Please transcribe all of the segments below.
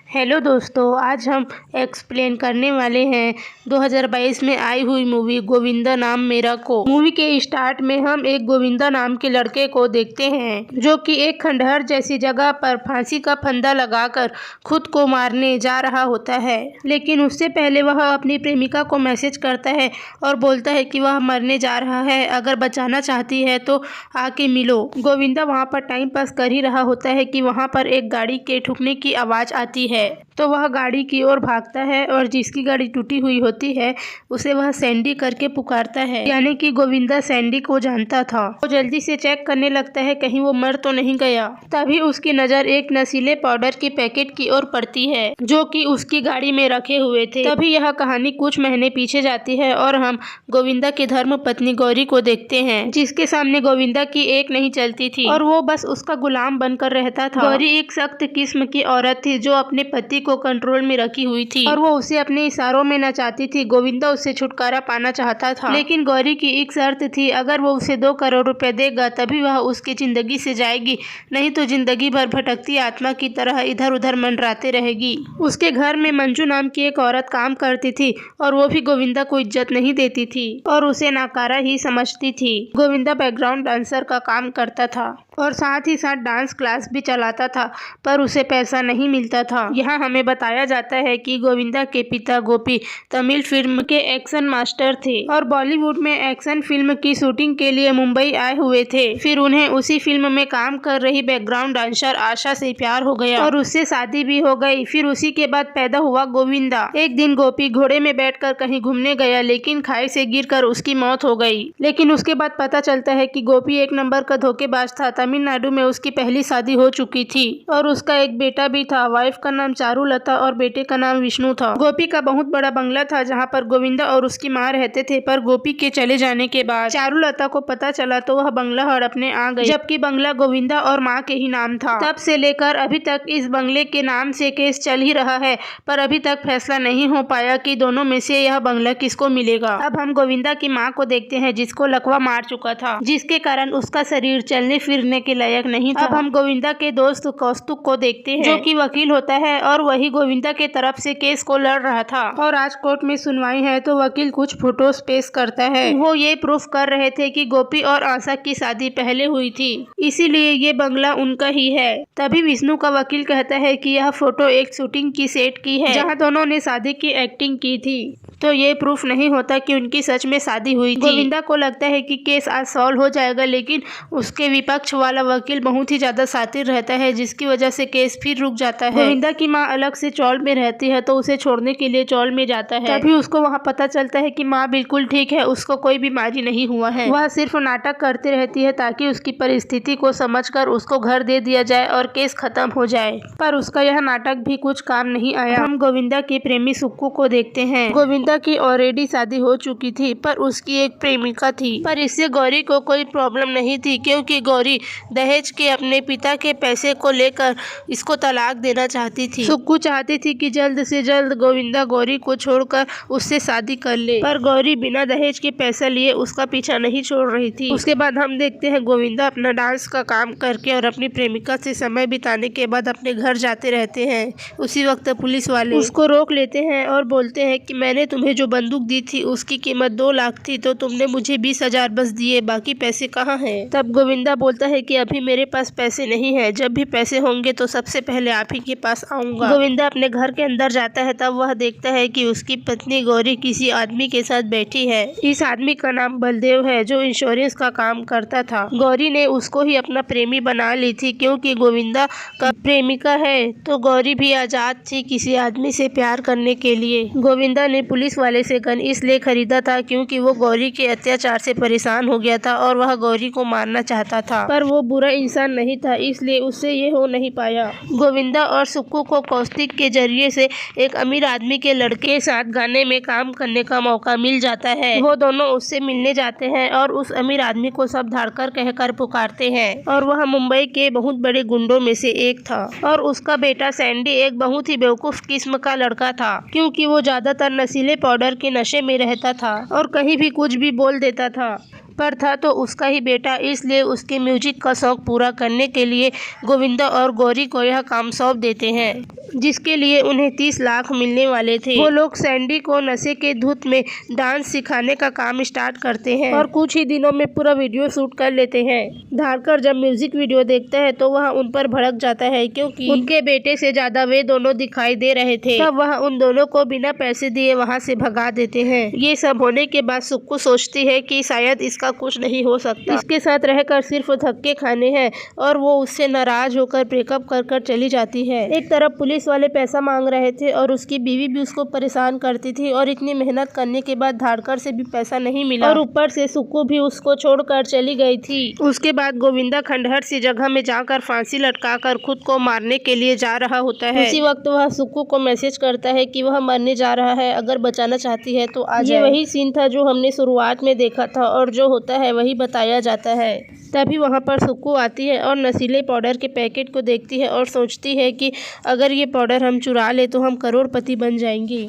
Hello दोस्तों, आज हम एक्सप्लेन करने वाले हैं 2022 में आई हुई मूवी गोविंदा नाम मेरा को। मूवी के स्टार्ट में हम एक गोविंदा नाम के लड़के को देखते हैं जो कि एक खंडहर जैसी जगह पर फांसी का फंदा लगाकर खुद को मारने जा रहा होता है। लेकिन उससे पहले वह अपनी प्रेमिका को मैसेज करता है और बोलता है कि वह मरने जा रहा है, अगर बचाना चाहती है तो आके मिलो। गोविंदा वहाँ पर टाइम पास कर ही रहा होता है कि वहाँ पर एक गाड़ी के ठुकने की आवाज़ आती है, तो वह गाड़ी की ओर भागता है और जिसकी गाड़ी टूटी हुई होती है उसे वह सैंडी करके पुकारता है, यानी कि गोविंदा सैंडी को जानता था। वो जल्दी से चेक करने लगता है कहीं वो मर तो नहीं गया। तभी उसकी नज़र एक नशीले पाउडर के पैकेट की ओर पड़ती है जो कि उसकी गाड़ी में रखे हुए थे। तभी यह कहानी कुछ महीने पीछे जाती है और हम गोविंदा की धर्म पत्नी गौरी को देखते हैं, जिसके सामने गोविंदा की एक नहीं चलती थी और वो बस उसका गुलाम बनकर रहता था। गौरी एक सख्त किस्म की औरत थी जो अपने पति को कंट्रोल में रखी हुई थी और वो उसे अपने इशारों में नचाती थी। गोविंदा उससे छुटकारा पाना चाहता था, लेकिन गौरी की एक शर्त थी, अगर वो उसे 2 करोड़ रुपए देगा तभी वह उसकी जिंदगी से जाएगी, नहीं तो जिंदगी भर भटकती आत्मा की तरह इधर उधर मंडराते रहेगी। उसके घर में मंजू नाम की एक औरत काम करती थी और वो भी गोविंदा को इज्जत नहीं देती थी और उसे नाकारा ही समझती थी। गोविंदा बैकग्राउंड डांसर का काम करता था और साथ ही साथ डांस क्लास भी चलाता था, पर उसे पैसा नहीं मिलता था। यहाँ हमें बताया जाता है कि गोविंदा के पिता गोपी तमिल फिल्म के एक्शन मास्टर थे और बॉलीवुड में एक्शन फिल्म की शूटिंग के लिए मुंबई आए हुए थे। फिर उन्हें उसी फिल्म में काम कर रही बैकग्राउंड डांसर आशा से प्यार हो गया और उससे शादी भी हो गई। फिर उसी के बाद पैदा हुआ गोविंदा। एक दिन गोपी घोड़े में बैठकर कहीं घूमने गया, लेकिन खाई से गिरकर उसकी मौत हो गई। लेकिन उसके बाद पता चलता है कि गोपी एक नंबर का धोखेबाज था। तमिलनाडु में उसकी पहली शादी हो चुकी थी और उसका एक बेटा भी था। वाइफ का नाम चारुलता और बेटे का नाम विष्णु था। गोपी का बहुत बड़ा बंगला था जहाँ पर गोविंदा और उसकी माँ रहते थे, पर गोपी के चले जाने के बाद चारुलता को पता चला तो वह बंगला हड़पने आ गई, जबकि बंगला गोविंदा और माँ के ही नाम था। तब से लेकर अभी तक इस बंगले के नाम से केस चल ही रहा है, पर अभी तक फैसला नहीं हो पाया कि दोनों में से यह बंगला किसको मिलेगा। अब हम गोविंदा की माँ को देखते हैं जिसको लकवा मार चुका था, जिसके कारण उसका शरीर चलने फिरने के लायक नहीं था। अब हम गोविंदा के दोस्त कौस्तुभ को देखते हैं जो कि वकील होता है और वही गोविंदा के तरफ से केस को लड़ रहा था। और आज कोर्ट में सुनवाई है तो वकील कुछ फोटोज पेश करता है। वो ये प्रूफ कर रहे थे कि गोपी और आशा की शादी पहले हुई थी, इसीलिए ये बंगला उनका ही है। तभी विष्णु का वकील कहता है कि यह फोटो एक शूटिंग की सेट की है जहाँ दोनों ने शादी की एक्टिंग की थी, तो ये प्रूफ नहीं होता कि उनकी सच में शादी हुई थी। गोविंदा को लगता है कि केस आज सॉल्व हो जाएगा, लेकिन उसके विपक्ष वाला वकील बहुत ही ज्यादा शातिर रहता है, जिसकी वजह से केस फिर रुक जाता है। गोविंदा की माँ अलग से चौल में रहती है तो उसे छोड़ने के लिए चौल में जाता है। तभी उसको वहाँ पता चलता है कि माँ बिल्कुल ठीक है, उसको कोई बीमारी नहीं हुआ है। वह सिर्फ नाटक करती रहती है ताकि उसकी परिस्थिति को समझकर उसको घर दे दिया जाए और केस खत्म हो जाए, पर उसका यह नाटक भी कुछ काम नहीं आया। हम गोविंदा के प्रेमी सुक्कू को देखते हैं। गोविंदा की ऑलरेडी शादी हो चुकी थी, पर उसकी एक प्रेमिका थी, पर इससे गौरी को कोई प्रॉब्लम नहीं थी क्योंकि गौरी दहेज के अपने पिता के पैसे को लेकर इसको तलाक देना चाहती थी। सुक्कू चाहती थी कि जल्द से जल्द गोविंदा गौरी को छोड़कर उससे शादी कर ले, पर गौरी बिना दहेज के पैसा लिए उसका पीछा नहीं छोड़ रही थी। उसके बाद हम देखते हैं गोविंदा अपना डांस का काम करके और अपनी प्रेमिका से समय बिताने के बाद अपने घर जाते रहते हैं। उसी वक्त पुलिस वाले उसको रोक लेते हैं और बोलते हैं कि मैंने तुम्हें जो बंदूक दी थी उसकी कीमत 2 लाख थी, तो तुमने मुझे 20,000 बस दिए, बाकी पैसे कहाँ हैं? तब गोविंदा बोलता है कि अभी मेरे पास पैसे नहीं है, जब भी पैसे होंगे तो सबसे पहले आप ही के पास आऊंगा। गोविंदा अपने घर के अंदर जाता है, तब वह देखता है कि उसकी पत्नी गौरी किसी आदमी के साथ बैठी है। इस आदमी का नाम बलदेव है जो इंश्योरेंस का काम करता था। गौरी ने उसको ही अपना प्रेमी बना ली थी क्योंकि गोविंदा का प्रेमिका है, तो गौरी भी आजाद थी किसी आदमी से प्यार करने के लिए। गोविंदा ने पुलिस वाले से गन इसलिए खरीदा था क्योंकि वो गौरी के अत्याचार से परेशान हो गया था और वह गौरी को मारना चाहता था, पर वो बुरा इंसान नहीं था, इसलिए उससे ये हो नहीं पाया। गोविंदा और सुक्कू को कौस्तुभ के जरिए से एक अमीर आदमी के लड़के के साथ गाने में काम करने का मौका मिल जाता है। वो दोनों उससे मिलने जाते हैं और उस अमीर आदमी को सब धाड़कर कहकर पुकारते हैं और वह मुंबई के बहुत बड़े गुंडों में से एक था और उसका बेटा सैंडी एक बहुत ही बेवकूफ किस्म का लड़का था क्योंकि वो ज्यादातर नशीले पाउडर के नशे में रहता था और कहीं भी कुछ भी बोल देता था, पर था तो उसका ही बेटा, इसलिए उसके म्यूजिक का शौक पूरा करने के लिए गोविंदा और गौरी को यह काम सौंप देते हैं। जिसके लिए उन्हें 30 लाख मिलने वाले थे। वो लोग सैंडी को नशे के धुत में डांस सिखाने का काम स्टार्ट करते हैं और कुछ ही दिनों में पूरा वीडियो शूट कर लेते हैं। धारकर जब म्यूजिक वीडियो देखता है तो वह उन पर भड़क जाता है, क्योंकि उनके बेटे से ज्यादा वे दोनों दिखाई दे रहे थे। तब वह उन दोनों को बिना पैसे दिए वहाँ से भगा देते हैं। ये सब होने के बाद सुक्कू सोचती है कि शायद इसका कुछ नहीं हो सकता, इसके साथ रहकर सिर्फ धक्के खाने हैं, और वो उससे नाराज होकर ब्रेकअप कर चली जाती है। एक तरफ पुलिस वाले पैसा मांग रहे थे और उसकी बीवी भी उसको परेशान करती थी, और इतनी मेहनत करने के बाद धारकर से भी पैसा नहीं मिला, और ऊपर से सुक्कू भी उसको छोड़कर चली गई थी। उसके बाद गोविंदा खंडहर सी जगह में जाकर फांसी लटकाकर खुद को मारने के लिए जा रहा होता है। उसी वक्त वह सुक्कू को मैसेज करता है कि वह मरने जा रहा है, अगर बचाना चाहती है तो आ जाए। ये वही सीन था जो हमने शुरुआत में देखा था, और जो होता है वही बताया जाता है। तभी वहाँ पर सुक्कू आती है और नशीले पाउडर के पैकेट को देखती है और सोचती है कि अगर ये पाउडर हम चुरा ले तो हम करोड़पति बन जाएंगे।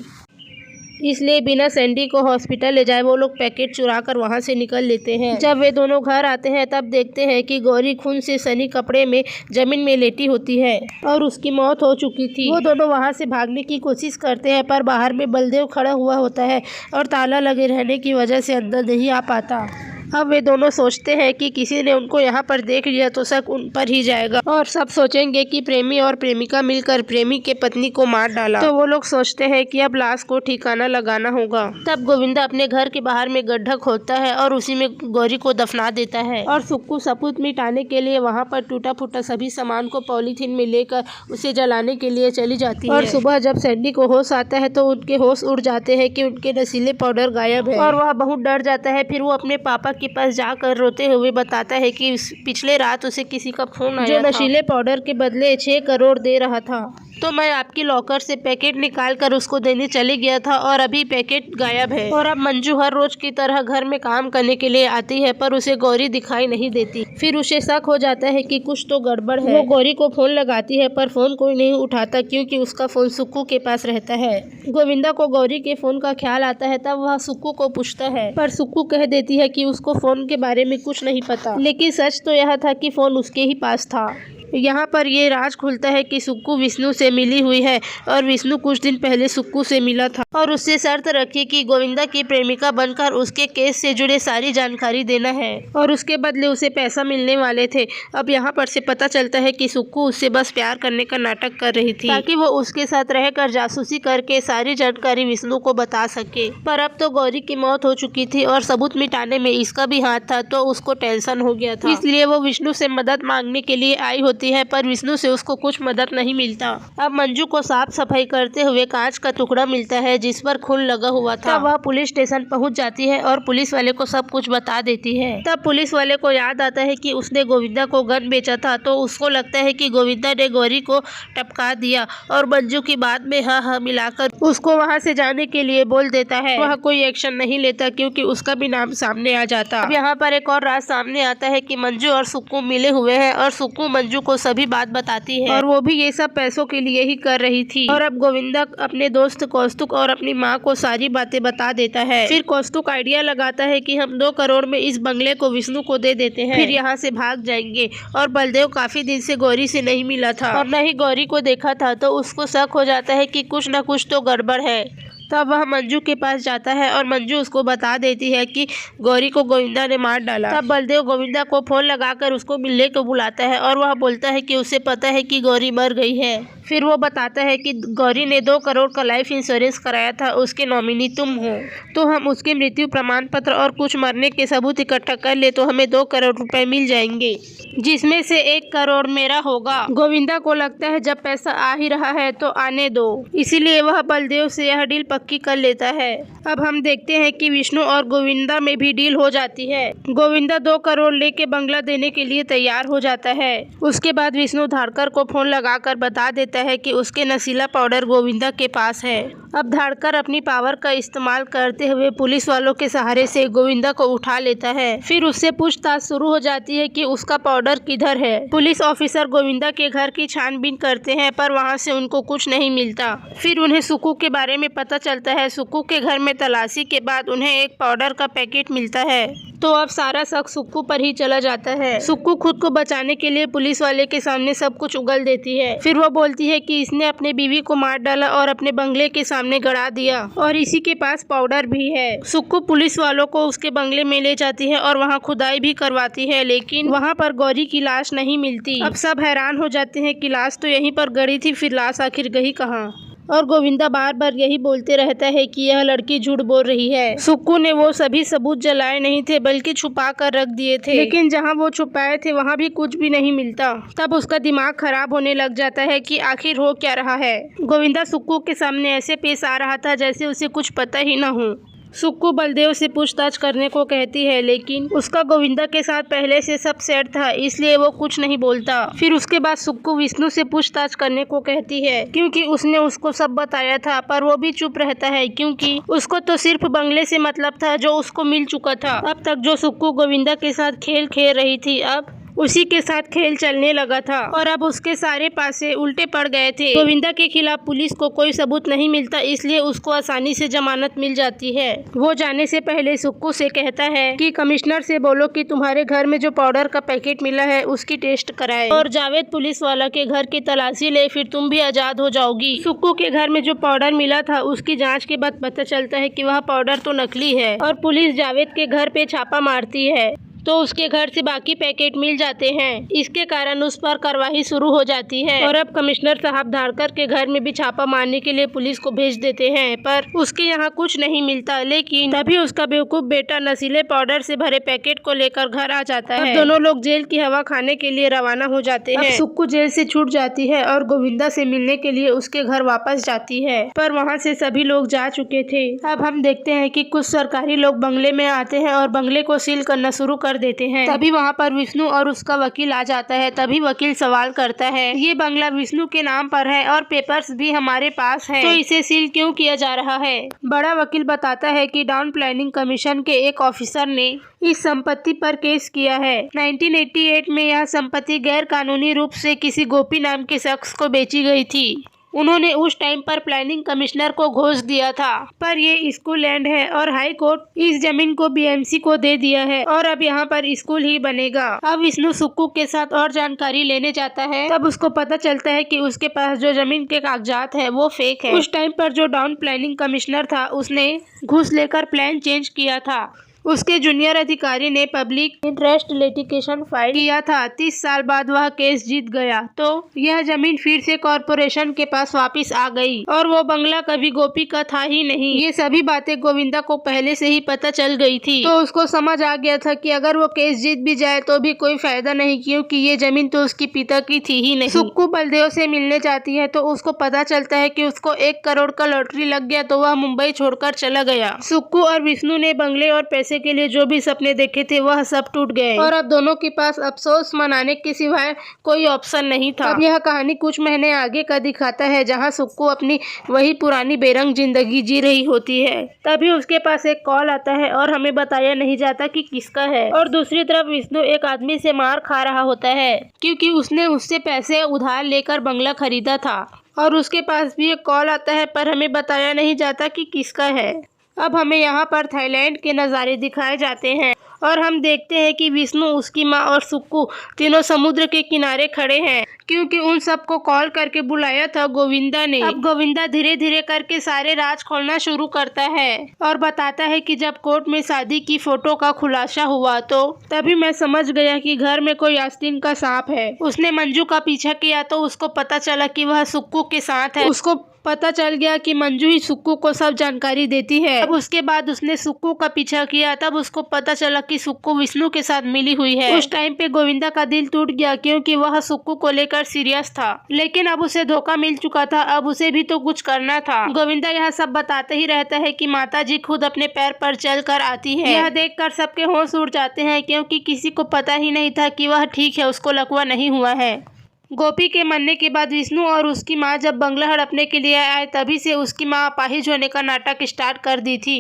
इसलिए बिना सैंडी को हॉस्पिटल ले जाए वो लोग पैकेट चुरा कर वहाँ से निकल लेते हैं। जब वे दोनों घर आते हैं तब देखते हैं कि गौरी खून से सनी कपड़े में जमीन में लेटी होती है और उसकी मौत हो चुकी थी। वो दोनों वहाँ से भागने की कोशिश करते हैं, पर बाहर में बलदेव खड़ा हुआ होता है और ताला लगे रहने की वजह से अंदर नहीं आ पाता। अब वे दोनों सोचते हैं कि किसी ने उनको यहाँ पर देख लिया तो शक उन पर ही जाएगा, और सब सोचेंगे कि प्रेमी और प्रेमिका मिलकर प्रेमी के पत्नी को मार डाला। तो वो लोग सोचते हैं कि अब लाश को ठिकाना लगाना होगा। तब गोविंदा अपने घर के बाहर में गड्ढा खोदता है और उसी में गौरी को दफना देता है, और सुक्कू सबूत मिटाने के लिए वहाँ पर टूटा फूटा सभी सामान को पॉलीथीन में लेकर उसे जलाने के लिए चली जाती है। और सुबह जब सैंडी को होश आता है तो उनके होश उड़ जाते हैं कि उनके नशीले पाउडर गायब है, और वह बहुत डर जाता है। फिर वो अपने पापा के पास जाकर रोते हुए बताता है कि पिछले रात उसे किसी का फोन आया जो नशीले पाउडर के बदले 6 करोड़ दे रहा था। तो मैं आपकी लॉकर से पैकेट निकाल कर उसको देने चले गया था, और अभी पैकेट गायब है। और अब मंजू हर रोज की तरह घर में काम करने के लिए आती है, पर उसे गौरी दिखाई नहीं देती। फिर उसे शक हो जाता है कि कुछ तो गड़बड़ है। वो गौरी को फोन लगाती है, पर फोन कोई नहीं उठाता, क्योंकि उसका फोन सुक्कू के पास रहता है। गोविंदा को गौरी के फोन का ख्याल आता है, तब वह सुक्कू को पूछता है, पर सुक्कू कह देती है कि उसको फोन के बारे में कुछ नहीं पता। लेकिन सच तो यह था कि फोन उसके ही पास था। यहाँ पर ये राज खुलता है कि सुक्कू विष्णु से मिली हुई है, और विष्णु कुछ दिन पहले सुक्कू से मिला था और उससे शर्त रखी कि गोविंदा की प्रेमिका बनकर उसके केस से जुड़े सारी जानकारी देना है, और उसके बदले उसे पैसा मिलने वाले थे। अब यहाँ पर से पता चलता है कि सुक्कू उससे बस प्यार करने का नाटक कर रही थी, ताकि वो उसके साथ रहकर जासूसी करके सारी जानकारी विष्णु को बता सके। पर अब तो गौरी की मौत हो चुकी थी और सबूत मिटाने में इसका भी हाथ था, तो उसको टेंशन हो गया था। इसलिए वो विष्णु से मदद मांगने के लिए आई होती है, पर विष्णु से उसको कुछ मदद नहीं मिलता। अब मंजू को साफ सफाई करते हुए कांच का टुकड़ा मिलता है जिस पर खून लगा हुआ था। तब वह पुलिस स्टेशन पहुंच जाती है और पुलिस वाले को सब कुछ बता देती है। तब पुलिस वाले को याद आता है कि उसने गोविंदा को गन बेचा था, तो उसको लगता है कि गोविंदा ने गौरी को टपका दिया, और मंजू की बात में हाँ हाँ मिलाकर उसको वहाँ से जाने के लिए बोल देता है। वह कोई एक्शन नहीं लेता, क्योंकि उसका भी नाम सामने आ जाता। अब यहाँ पर एक और राज सामने आता है कि मंजू और सुक्कू मिले हुए हैं, और सुक्कू मंजू को सभी बात बताती है, और वो भी ये सब पैसों के लिए ही कर रही थी। और अब गोविंदा अपने दोस्त कौस्तुक और अपनी माँ को सारी बातें बता देता है। फिर कौस्तुक आइडिया लगाता है कि हम 2 करोड़ में इस बंगले को विष्णु को दे देते हैं, फिर यहाँ से भाग जाएंगे। और बलदेव काफी दिन से गौरी से नहीं मिला था और न ही गौरी को देखा था, तो उसको शक हो जाता है कि कुछ न कुछ तो गड़बड़ है। तब वह मंजू के पास जाता है और मंजू उसको बता देती है कि गौरी को गोविंदा ने मार डाला। तब बलदेव गोविंदा को फोन लगाकर उसको मिलने को बुलाता है, और वह बोलता है कि उसे पता है कि गौरी मर गई है। फिर वो बताता है कि गौरी ने 2 करोड़ का लाइफ इंश्योरेंस कराया था, उसके नॉमिनी तुम हो, तो हम उसके मृत्यु प्रमाण पत्र और कुछ मरने के सबूत इकट्ठा कर ले तो हमें 2 करोड़ रुपए मिल जाएंगे, जिसमें से 1 करोड़ मेरा होगा। गोविंदा को लगता है जब पैसा आ ही रहा है तो आने दो, इसीलिए वह बलदेव से यह डील पक्की कर लेता है। अब हम देखते हैं कि विष्णु और गोविंदा में भी डील हो जाती है। गोविंदा 2 करोड़ लेके बंगला देने के लिए तैयार हो जाता है। उसके बाद विष्णु धारकर को फोन लगाकर बता देता है कि उसके नशीला पाउडर गोविंदा के पास है। अब धारकर अपनी पावर का इस्तेमाल करते हुए पुलिस वालों के सहारे से गोविंदा को उठा लेता है। फिर उससे पूछताछ शुरू हो जाती है कि उसका पाउडर किधर है। पुलिस ऑफिसर गोविंदा के घर की छानबीन करते हैं, पर वहां से उनको कुछ नहीं मिलता। फिर उन्हें सुक्कू के बारे में पता चलता है। सुक्कू के घर में तलाशी के बाद उन्हें एक पाउडर का पैकेट मिलता है, तो अब सारा शक सुक्कू पर ही चला जाता है। सुक्कू खुद को बचाने के लिए पुलिस वाले के सामने सब कुछ उगल देती है। फिर वो बोलती है कि इसने अपने बीवी को मार डाला और अपने बंगले के सामने गड़ा दिया और इसी के पास पाउडर भी है। सुक्कू पुलिस वालों को उसके बंगले में ले जाती है और वहाँ खुदाई भी करवाती है, लेकिन वहाँ पर गौरी की लाश नहीं मिलती। अब सब हैरान हो जाते हैं कि लाश तो यहीं पर गड़ी थी, फिर लाश आखिर गई कहाँ। और गोविंदा बार बार यही बोलते रहता है कि यह लड़की झूठ बोल रही है। सुक्कू ने वो सभी सबूत जलाए नहीं थे बल्कि छुपा कर रख दिए थे, लेकिन जहाँ वो छुपाए थे वहाँ भी कुछ भी नहीं मिलता। तब उसका दिमाग खराब होने लग जाता है कि आखिर हो क्या रहा है। गोविंदा सुक्कू के सामने ऐसे पेश आ रहा था जैसे उसे कुछ पता ही न हो। सुक्कू बलदेव से पूछताछ करने को कहती है, लेकिन उसका गोविंदा के साथ पहले से सब सेट था, इसलिए वो कुछ नहीं बोलता। फिर उसके बाद सुक्कू विष्णु से पूछताछ करने को कहती है क्योंकि उसने उसको सब बताया था, पर वो भी चुप रहता है क्योंकि उसको तो सिर्फ बंगले से मतलब था जो उसको मिल चुका था। अब तक जो सुक्कू गोविंदा के साथ खेल खेल रही थी, अब उसी के साथ खेल चलने लगा था और अब उसके सारे पासे उल्टे पड़ गए थे। गोविंदा के खिलाफ पुलिस को कोई सबूत नहीं मिलता, इसलिए उसको आसानी से जमानत मिल जाती है। वो जाने से पहले सुक्कू से कहता है कि कमिश्नर से बोलो कि तुम्हारे घर में जो पाउडर का पैकेट मिला है उसकी टेस्ट कराए और जावेद पुलिस वाला के घर की तलाशी ले, फिर तुम भी आजाद हो जाओगी। सुक्कू के घर में जो पाउडर मिला था उसकी जाँच के बाद पता चलता है कि वह पाउडर तो नकली है और पुलिस जावेद के घर पे छापा मारती है तो उसके घर से बाकी पैकेट मिल जाते हैं। इसके कारण उस पर कार्रवाई शुरू हो जाती है और अब कमिश्नर साहब धारकर के घर में भी छापा मारने के लिए पुलिस को भेज देते हैं, पर उसके यहाँ कुछ नहीं मिलता। लेकिन तभी उसका बेवकूफ बेटा नशीले पाउडर से भरे पैकेट को लेकर घर आ जाता है। दोनों लोग जेल की हवा खाने के लिए रवाना हो जाते हैं। सुक्कू जेल से छूट जाती है और गोविंदा से मिलने के लिए उसके घर वापस जाती है, पर वहाँ से सभी लोग जा चुके थे। अब हम देखते हैं कि कुछ सरकारी लोग बंगले में आते हैं और बंगले को सील करना शुरू कर देते हैं। तभी वहाँ पर विष्णु और उसका वकील आ जाता है। तभी वकील सवाल करता है, ये बंगला विष्णु के नाम पर है और पेपर्स भी हमारे पास है, तो इसे सील क्यों किया जा रहा है। बड़ा वकील बताता है कि टाउन प्लानिंग कमीशन के एक ऑफिसर ने इस संपत्ति पर केस किया है। 1988 में यह संपत्ति गैर कानूनी रूप से किसी गोपी नाम के शख्स को बेची गई थी। उन्होंने उस टाइम पर प्लानिंग कमिश्नर को घोष दिया था, पर ये स्कूल लैंड है और हाई कोर्ट इस जमीन को बीएमसी को दे दिया है और अब यहाँ पर स्कूल ही बनेगा। अब विष्णु सुक्कू के साथ और जानकारी लेने जाता है, तब उसको पता चलता है कि उसके पास जो जमीन के कागजात है वो फेक है। उस टाइम पर जो टाउन प्लानिंग कमिश्नर था उसने घूस लेकर प्लान चेंज किया था। उसके जूनियर अधिकारी ने पब्लिक इंटरेस्ट लिटिगेशन फाइल किया था। 30 साल बाद वह केस जीत गया तो यह जमीन फिर से कॉर्पोरेशन के पास वापस आ गई और वो बंगला कभी गोपी का था ही नहीं। ये सभी बातें गोविंदा को पहले से ही पता चल गई थी, तो उसको समझ आ गया था कि अगर वो केस जीत भी जाए तो भी कोई फायदा नहीं, क्योंकि ये जमीन तो उसकी पिता की थी ही नहीं। सुक्कू बलदेव से मिलने जाती है तो उसको पता चलता है कि उसको 1 करोड़ का लॉटरी लग गया, तो वह मुंबई छोड़कर चला गया। सुक्कू और विष्णु ने बंगले और पैसे के लिए जो भी सपने देखे थे वह सब टूट गए और अब दोनों के पास अफसोस मनाने के सिवाय कोई ऑप्शन नहीं था। अब यह कहानी कुछ महीने आगे का दिखाता है, जहां सुक्कू अपनी वही पुरानी बेरंग जिंदगी जी रही होती है। तभी उसके पास एक कॉल आता है और हमें बताया नहीं जाता कि किसका है, और दूसरी तरफ विष्णु एक आदमी से मार खा रहा होता है क्योंकि उसने उससे पैसे उधार लेकर बंगला खरीदा था, और उसके पास भी एक कॉल आता है पर हमें बताया नहीं जाता कि किसका है। अब हमें यहाँ पर थाईलैंड के नज़ारे दिखाए जाते हैं और हम देखते हैं कि विष्णु, उसकी माँ और सुक्कू तीनों समुद्र के किनारे खड़े हैं, क्योंकि उन सबको कॉल करके बुलाया था गोविंदा ने। अब गोविंदा धीरे धीरे करके सारे राज खोलना शुरू करता है और बताता है कि जब कोर्ट में शादी की फोटो का खुलासा हुआ तो तभी मैं समझ गया कि घर में कोई आस्तीन का सांप है। उसने मंजू का पीछा किया तो उसको पता चला कि वह सुक्कू के साथ है। उसको पता चल गया कि मंजू ही सुक्कू को सब जानकारी देती है। अब उसके बाद उसने सुक्कू का पीछा किया, तब उसको पता चला कि सुक्कू विष्णु के साथ मिली हुई है। उस टाइम पे गोविंदा का दिल टूट गया क्योंकि वह सुक्कू को लेकर सीरियस था, लेकिन अब उसे धोखा मिल चुका था। अब उसे भी तो कुछ करना था। गोविंदा यह सब बताते ही रहता है कि माताजी खुद अपने पैर पर चल कर आती है। यह देखकर सबके होश उड़ जाते हैं क्योंकि किसी को पता ही नहीं था कि वह ठीक है, उसको लकवा नहीं हुआ है। गोपी के मरने के बाद विष्णु और उसकी माँ जब बंगला हड़पने के लिए आए, तभी से उसकी माँ अपाहिज होने का नाटक स्टार्ट कर दी थी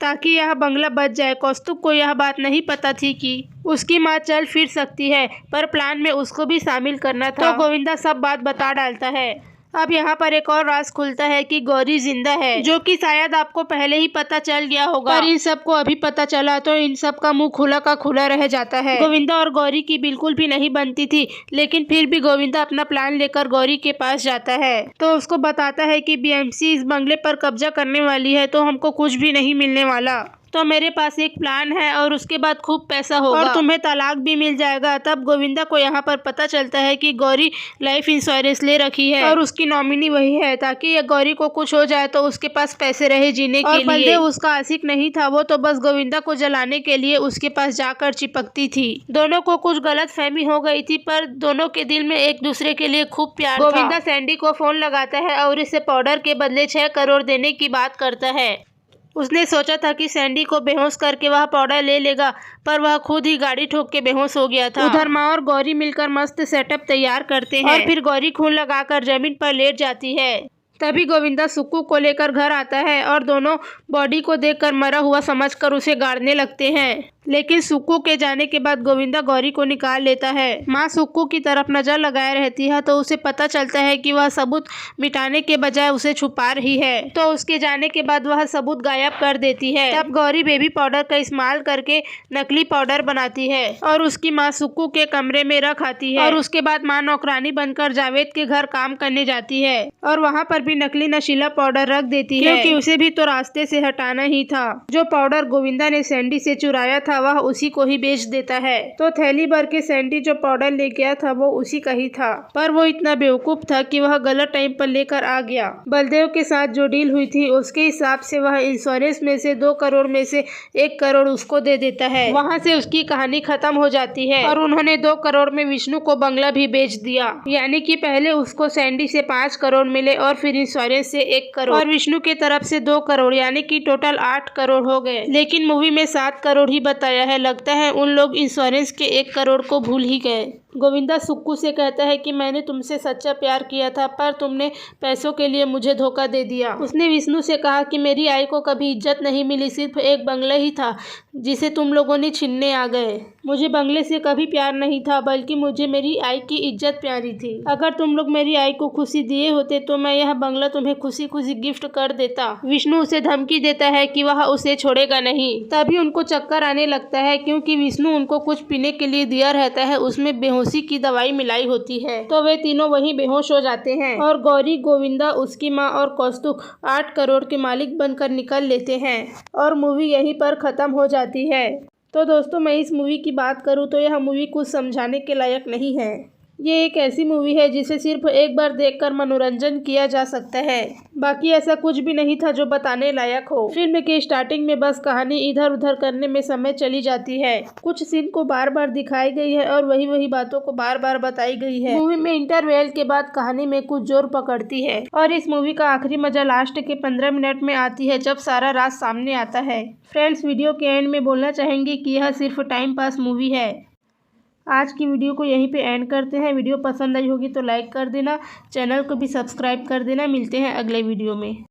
ताकि यह बंगला बच जाए। कौस्तुभ को यह बात नहीं पता थी कि उसकी माँ चल फिर सकती है, पर प्लान में उसको भी शामिल करना था, तो गोविंदा सब बात बता डालता है। अब यहाँ पर एक और राज खुलता है कि गौरी जिंदा है, जो कि शायद आपको पहले ही पता चल गया होगा, पर इन सबको अभी पता चला तो इन सब का मुंह खुला का खुला रह जाता है। गोविंदा और गौरी की बिल्कुल भी नहीं बनती थी, लेकिन फिर भी गोविंदा अपना प्लान लेकर गौरी के पास जाता है तो उसको बताता है कि बीएमसी इस बंगले पर कब्जा करने वाली है तो हमको कुछ भी नहीं मिलने वाला, तो मेरे पास एक प्लान है और उसके बाद खूब पैसा होगा और तुम्हें तलाक भी मिल जाएगा। तब गोविंदा को यहाँ पर पता चलता है कि गौरी लाइफ इंश्योरेंस ले रखी है और उसकी नॉमिनी वही है, ताकि ये गौरी को कुछ हो जाए तो उसके पास पैसे रहे जीने के लिए। बलदेव उसका आशिक नहीं था, वो तो बस गोविंदा को जलाने के लिए उसके पास जाकर चिपकती थी। दोनों को कुछ गलत फहमी हो गई थी, पर दोनों के दिल में एक दूसरे के लिए खूब प्यार था। गोविंदा सैंडी को फोन लगाता है और इसे पाउडर के बदले 6 करोड़ देने की बात करता है। उसने सोचा था कि सैंडी को बेहोश करके वह पाउडर ले लेगा, पर वह खुद ही गाड़ी ठोक के बेहोश हो गया था। उधर माँ और गौरी मिलकर मस्त सेटअप तैयार करते हैं और फिर गौरी खून लगाकर जमीन पर लेट जाती है। तभी गोविंदा सुक्कू को लेकर घर आता है और दोनों बॉडी को देखकर मरा हुआ समझकर उसे गाड़ने लगते हैं, लेकिन सुक्कू के जाने के बाद गोविंदा गौरी को निकाल लेता है। माँ सुक्कू की तरफ नजर लगाए रहती है तो उसे पता चलता है कि वह सबूत मिटाने के बजाय उसे छुपा रही है, तो उसके जाने के बाद वह सबूत गायब कर देती है। तब गौरी बेबी पाउडर का इस्तेमाल करके नकली पाउडर बनाती है और उसकी माँ सुक्कू के कमरे में रख आती है और उसके बाद माँ नौकरानी बनकर जावेद के घर काम करने जाती है और वहाँ पर भी नकली नशीला पाउडर रख देती है, क्योंकि उसे भी तो रास्ते से हटाना ही था। जो पाउडर गोविंदा ने सैंडी से चुराया था वह उसी को ही बेच देता है, तो थैली भर के सैंडी जो पाउडर ले गया था वो उसी का ही था, पर वो इतना बेवकूफ था कि वह गलत टाइम पर लेकर आ गया। बलदेव के साथ जो डील हुई थी उसके हिसाब से वह इंश्योरेंस में से 2 करोड़ में से 1 करोड़ उसको दे देता है। वहाँ से उसकी कहानी खत्म हो जाती है और उन्होंने 2 करोड़ में विष्णु को बंगला भी बेच दिया, यानी कि पहले उसको सैंडी से 5 करोड़ मिले और फिर इंश्योरेंस से 1 करोड़ और विष्णु के तरफ से 2 करोड़, यानी कि टोटल 8 करोड़ हो गए। लेकिन मूवी में 7 करोड़ ही बताया है, लगता है उन लोग इंश्योरेंस के 1 करोड़ को भूल ही गए। गोविंदा सुक्कू से कहता है कि मैंने तुमसे सच्चा प्यार किया था, पर तुमने पैसों के लिए मुझे धोखा दे दिया। उसने विष्णु से कहा कि मेरी आई को कभी इज्जत नहीं मिली, सिर्फ एक बंगला ही था जिसे तुम लोगों ने छीनने आ गए। मुझे बंगले से कभी प्यार नहीं था, बल्कि मुझे मेरी आई की इज्जत प्यारी थी। अगर तुम लोग मेरी आई को खुशी दिए होते तो मैं यह बंगला तुम्हें खुशी खुशी गिफ्ट कर देता। विष्णु उसे धमकी देता है कि वह उसे छोड़ेगा नहीं। तभी उनको चक्कर आने लगता है, क्योंकि विष्णु उनको कुछ पीने के लिए दिया रहता है, उसमें बेहोशी की दवाई मिलाई होती है, तो वे तीनों वहीं बेहोश हो जाते हैं और गौरी, गोविंदा, उसकी माँ और कौस्तुभ 8 करोड़ के मालिक बनकर निकल लेते हैं और मूवी यहीं पर खत्म हो जाती है। तो दोस्तों, मैं इस मूवी की बात करूँ तो यह मूवी कुछ समझाने के लायक नहीं है। ये एक ऐसी मूवी है जिसे सिर्फ एक बार देखकर मनोरंजन किया जा सकता है, बाकी ऐसा कुछ भी नहीं था जो बताने लायक हो। फिल्म के स्टार्टिंग में बस कहानी इधर उधर करने में समय चली जाती है, कुछ सीन को बार बार दिखाई गई है और वही बातों को बार बार बताई गई है। मूवी में इंटरवेल के बाद कहानी में कुछ जोर पकड़ती है और इस मूवी का आखिरी मजा लास्ट के 15 मिनट में आती है, जब सारा राज सामने आता है। फ्रेंड्स, वीडियो के एंड में बोलना चाहेंगे कि यह सिर्फ टाइम पास मूवी है। आज की वीडियो को यहीं पे एंड करते हैं। वीडियो पसंद आई होगी तो लाइक कर देना, चैनल को भी सब्सक्राइब कर देना। मिलते हैं अगले वीडियो में।